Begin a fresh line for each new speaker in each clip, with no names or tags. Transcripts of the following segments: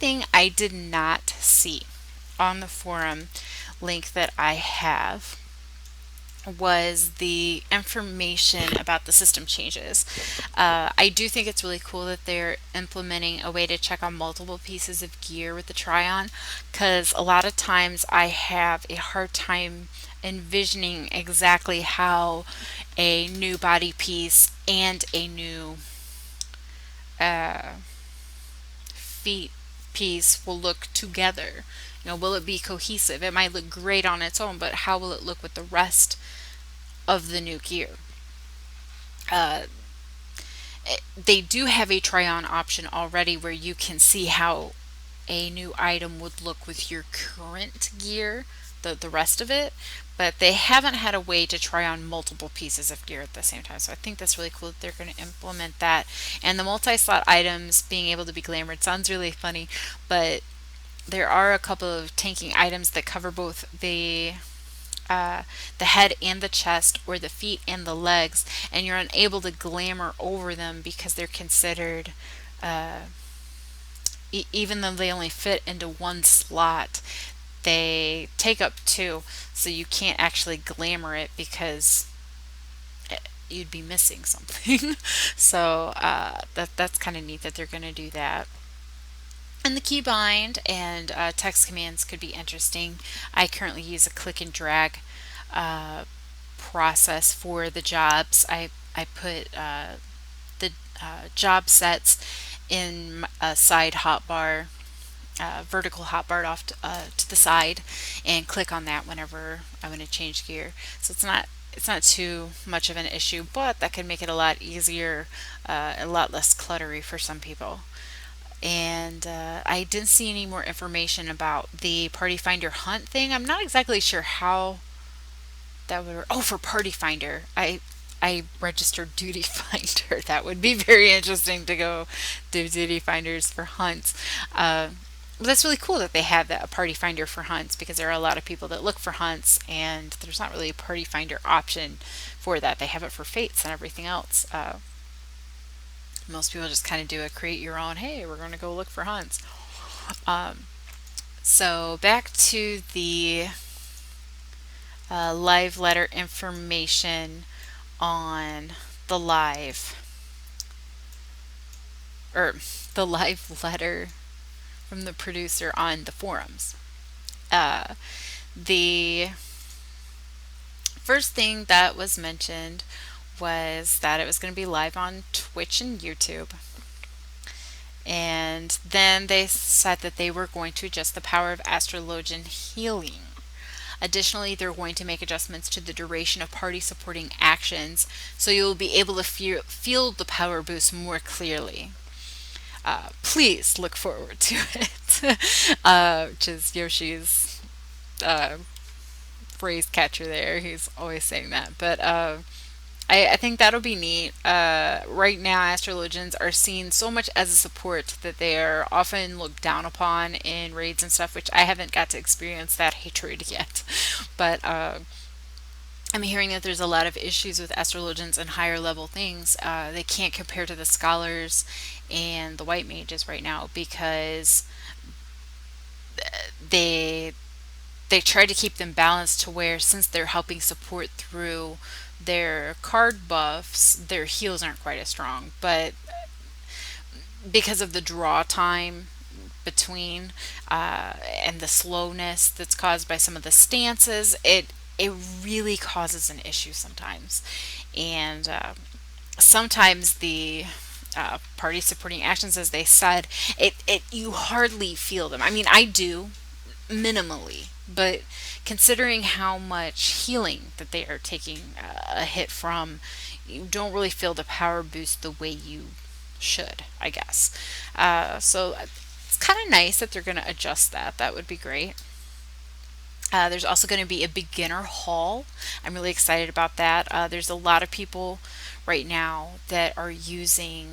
thing I did not see on the forum link that I have was the information about the system changes. I do think it's really cool that they're implementing a way to check on multiple pieces of gear with the try-on, because a lot of times I have a hard time envisioning exactly how a new body piece and a new uh, feet piece will look together. Will it be cohesive? It might look great on its own, but how will it look with the rest of the new gear? Uh, they do have a try on option already where you can see how a new item would look with your current gear, the rest of it, but they haven't had a way to try on multiple pieces of gear at the same time. So I think that's really cool that they're going to implement that. And the multi-slot items being able to be glamored sounds really funny, but there are a couple of tanking items that cover both the head and the chest, or the feet and the legs, and you're unable to glamour over them because they're considered, even though they only fit into one slot, they take up two, so you can't actually glamour it because you'd be missing something. So that's kind of neat that they're going to do that. And the keybind and text commands could be interesting. I currently use a click and drag uh, process for the jobs. I put the job sets in a side hotbar, vertical hotbar off to the side, and click on that whenever I want to change gear. So it's not too much of an issue, but that can make it a lot easier, a lot less cluttery for some people. And I didn't see any more information about the Party Finder Hunt thing. I'm not exactly sure how that would. Oh, for Party Finder, I registered Duty Finder. That would be very interesting to go do Duty Finders for hunts. But that's really cool that they have that Party Finder for hunts, because there are a lot of people that look for hunts, and there's not really a Party Finder option for that. They have it for fates and everything else. Most people just kind of do a create your own, hey, we're going to go look for hunts. Um, so back to the live letter information on the live, or the live letter from the producer on the forums. The first thing that was mentioned was that it was going to be live on Twitch and YouTube. And then they said that they were going to adjust the power of astrologian healing. Additionally, they're going to make adjustments to the duration of party supporting actions, so you'll be able to feel the power boost more clearly. Please look forward to it. Which is Yoshi's phrase catcher there. He's always saying that. But I think that'll be neat. Right now, astrologians are seen so much as a support that they are often looked down upon in raids and stuff, which I haven't got to experience that hatred yet. But I'm hearing that there's a lot of issues with astrologians and higher level things. They can't compare to the scholars and the white mages right now, because they they try to keep them balanced to where, since they're helping support through their card buffs, their heals aren't quite as strong. But because of the draw time between, and the slowness that's caused by some of the stances, it really causes an issue sometimes. And sometimes the party supporting actions, as they said, it you hardly feel them. I mean, I do minimally, but considering how much healing that they are taking a hit from, you don't really feel the power boost the way you should, I guess. So it's kind of nice that they're going to adjust that. That would be great. There's also going to be a beginner hall. I'm really excited about that. There's a lot of people right now that are using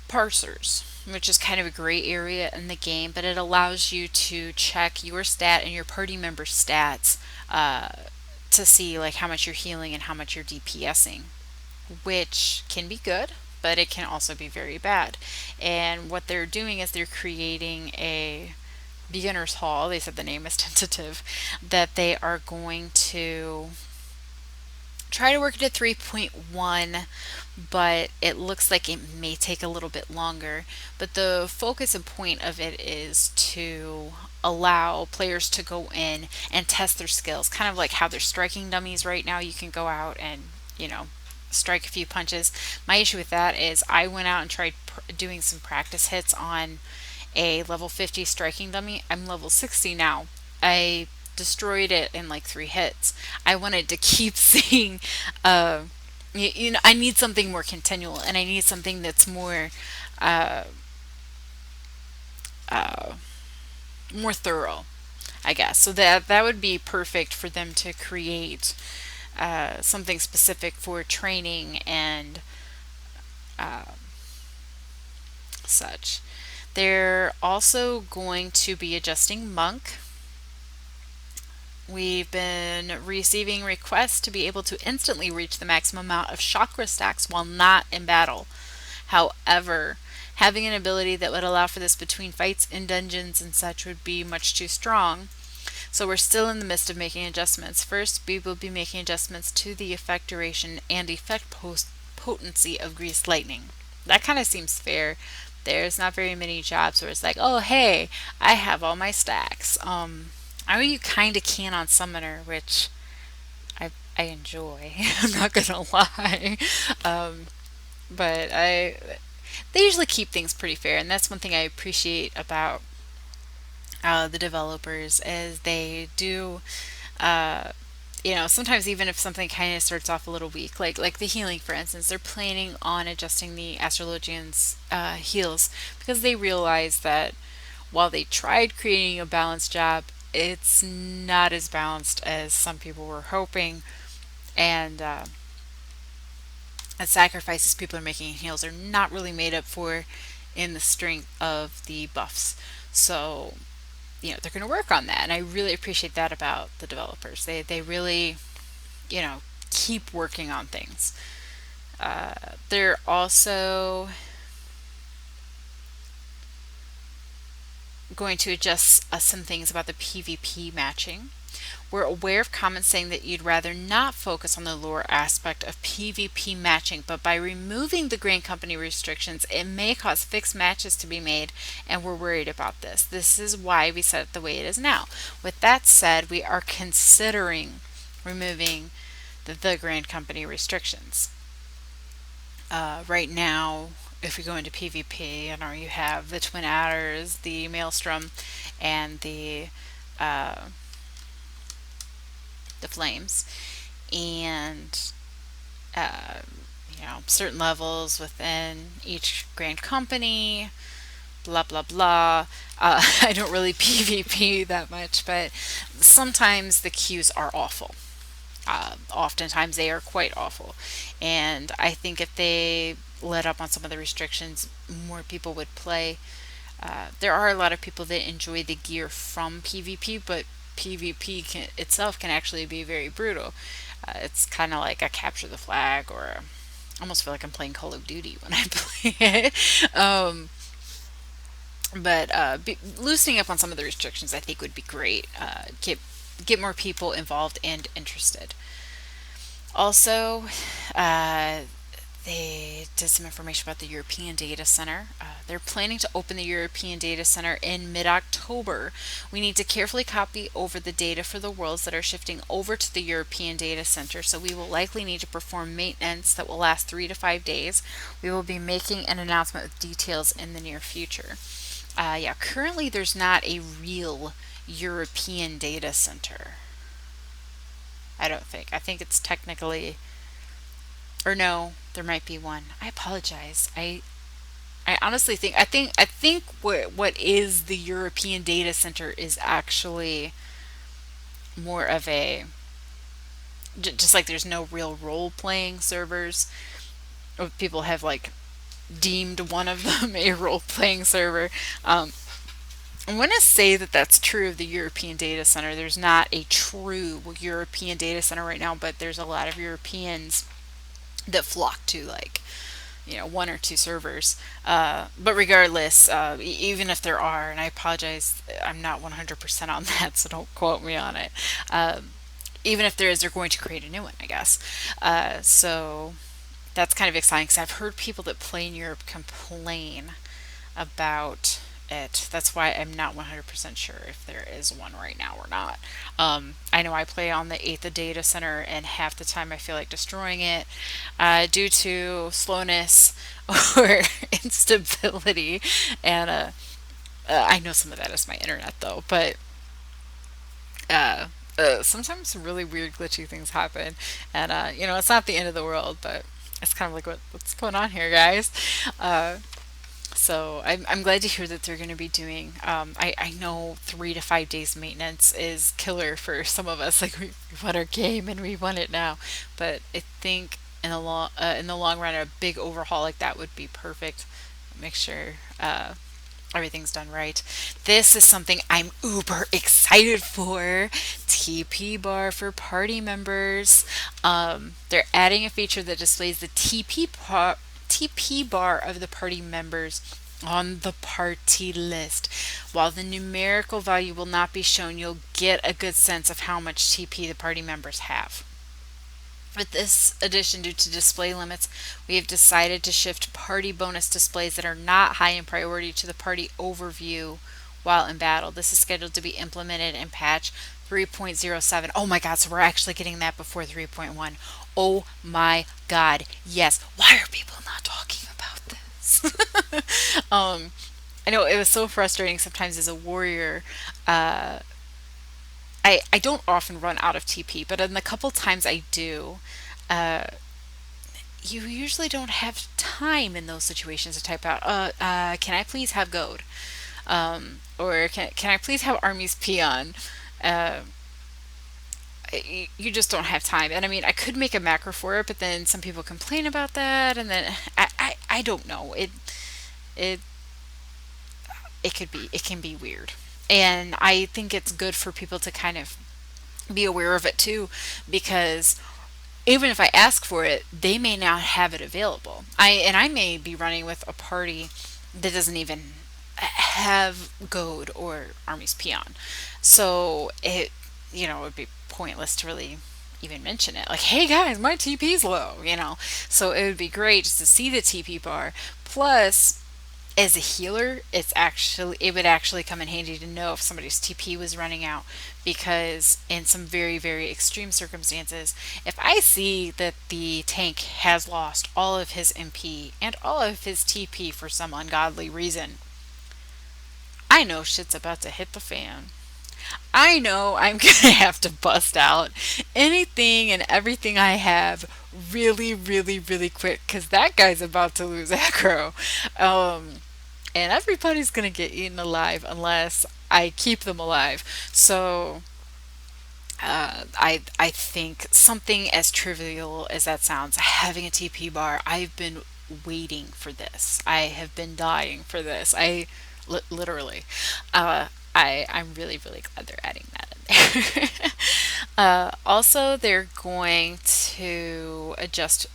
parsers, which is kind of a gray area in the game, but it allows you to check your stat and your party member stats, to see like how much you're healing and how much you're DPSing, which can be good. but it can also be very bad. And what they're doing is they're creating a beginner's hall. They said the name is tentative, that they are going to try to work it at 3.1, but it looks like it may take a little bit longer. But the focus and point of it is to allow players to go in and test their skills, kind of like how they're striking dummies right now. You can go out and, you know, strike a few punches. My issue with that is I went out and tried doing some practice hits on a level 50 striking dummy. I'm level 60 now. I destroyed it in like 3 hits. I wanted to keep seeing, you know, I need something more continual, and I need something that's uh, uh, more thorough, I guess. So that would be perfect for them to create something specific for training and uh, such. They're also going to be adjusting Monk. We've been receiving requests to be able to instantly reach the maximum amount of chakra stacks while not in battle. However, having an ability that would allow for this between fights in dungeons and such would be much too strong. So we're still in the midst of making adjustments. First, we will be making adjustments to the effect duration and effect potency of Greased Lightning. That kind of seems fair. There's not very many jobs where it's like, oh hey, I have all my stacks. I mean, you kind of can on Summoner, which I enjoy. I'm not gonna lie, um, but they usually keep things pretty fair, and that's one thing I appreciate about the developers is they do. Uh, you know, sometimes even if something kind of starts off a little weak, like the healing, for instance, they're planning on adjusting the astrologians' heals because they realize that while they tried creating a balanced job, it's not as balanced as some people were hoping, and the sacrifices people are making in heals are not really made up for in the strength of the buffs. So, you know, they're going to work on that, and I really appreciate that about the developers. They really, you know, keep working on things. They're also going to adjust some things about the PvP matching. We're aware of comments saying that you'd rather not focus on the lore aspect of PvP matching, but by removing the Grand Company restrictions, it may cause fixed matches to be made, and we're worried about this. This is why we set it the way it is now. With that said, we are considering removing the Grand Company restrictions. Right now, if we go into PvP, you know, you have the Twin Adders, the Maelstrom, and uh, the Flames, and uh, you know, certain levels within each Grand Company. Blah blah blah. I don't really PvP that much, but sometimes the queues are awful. Oftentimes they are quite awful. And I think if they let up on some of the restrictions, more people would play. There are a lot of people that enjoy the gear from PvP, but itself can actually be very brutal. It's kind of like a capture the flag, or I almost feel like I'm playing Call of Duty when I play it. But loosening up on some of the restrictions, I think, would be great. Get more people involved and interested. Also, they did some information about the European Data Center. They're planning to open the European Data Center in mid-October. We need to carefully copy over the data for the worlds that are shifting over to the European Data Center, so we will likely need to perform maintenance that will last 3 to 5 days. We will be making an announcement with details in the near future. Yeah, currently there's not a real European data center. I don't think. I think it's technically, or no, there might be one. I apologize. I honestly think I think what is the European data center is actually more of a just like there's no real role playing servers. Or people have like deemed one of them a role playing server. I want to say that that's true of the European data center. There's not a true European data center right now, but there's a lot of Europeans that flock to like one or two servers. But regardless, even if there are, and I apologize, I'm not 100% on that, so don't quote me on it. Even if there is, they're going to create a new one, I guess. So that's kind of exciting because I've heard people that play in Europe complain about it. That's why I'm not 100% sure if there is one right now or not. I know I play on the 8th data center, and half the time I feel like destroying it due to slowness or instability. And I know some of that is my internet though, but uh, sometimes some really weird glitchy things happen. And it's not the end of the world, but it's kind of like what's going on here, guys. Uh, so I'm glad to hear that they're going to be doing. I know 3 to 5 days maintenance is killer for some of us. Like we want our game and we want it now, but I think in the long run, a big overhaul like that would be perfect. Make sure everything's done right. This is something I'm uber excited for. TP bar for party members. They're adding a feature that displays the TP bar of the party members on the party list. While the numerical value will not be shown, you'll get a good sense of how much TP the party members have. With this addition, due to display limits, we have decided to shift party bonus displays that are not high in priority to the party overview while in battle. This is scheduled to be implemented in patch 3.07. Oh my god, so we're actually getting that before 3.1. Oh my god, yes. Why are people not talking about this? I know it was so frustrating sometimes as a warrior. I don't often run out of TP, but in the couple times I do, uh, you usually don't have time in those situations to type out, can I please have gold? Or can I please have armies peon? Uh, you just don't have time. And I mean, I could make a macro for it, but then some people complain about that, and then I don't know. It it can be weird. And I think it's good for people to kind of be aware of it too, because even if I ask for it, they may not have it available. I may be running with a party that doesn't even have goad or armies peon. So it would be pointless to really even mention it. Like, hey guys, my TP's low. So it would be great just to see the TP bar. Plus, as a healer, it would actually come in handy to know if somebody's TP was running out, because in some very very extreme circumstances, if I see that the tank has lost all of his MP and all of his TP for some ungodly reason, I know shit's about to hit the fan. I know I'm gonna have to bust out anything and everything I have really, really, really quick, because that guy's about to lose aggro. And everybody's gonna get eaten alive unless I keep them alive. So I think something as trivial as that sounds, having a TP bar, I've been waiting for this. I have been dying for this. Literally. I'm really really glad they're adding that in there. Also, they're going to adjust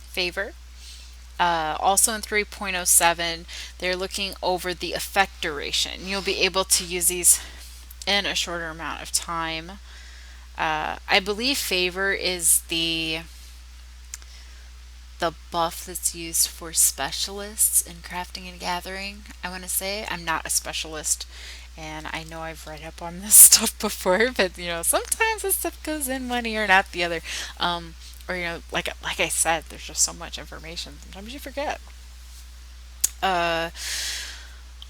favor. Also in 3.07, they're looking over the effect duration. You'll be able to use these in a shorter amount of time. I believe favor is the buff that's used for specialists in crafting and gathering. I want to say I'm not a specialist, and I know I've read up on this stuff before, but sometimes this stuff goes in one ear and out the other. Or like I said, there's just so much information. Sometimes you forget. Uh,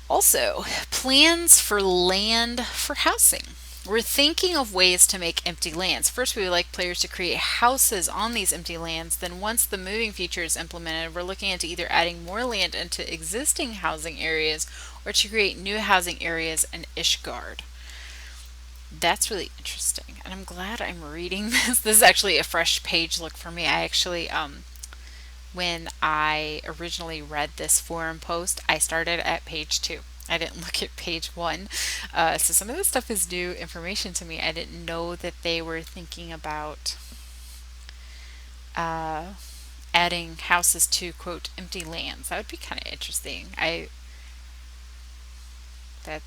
Also, plans for land for housing. We're thinking of ways to make empty lands. First, we would like players to create houses on these empty lands. Then, once the moving feature is implemented, we're looking into either adding more land into existing housing areas or to create new housing areas in Ishgard. That's really interesting, and I'm glad I'm reading this. This is actually a fresh page look for me. I actually, when I originally read this forum post, I started at page 2. I didn't look at page 1. So some of this stuff is new information to me. I didn't know that they were thinking about adding houses to quote empty lands. That would be kind of interesting. I that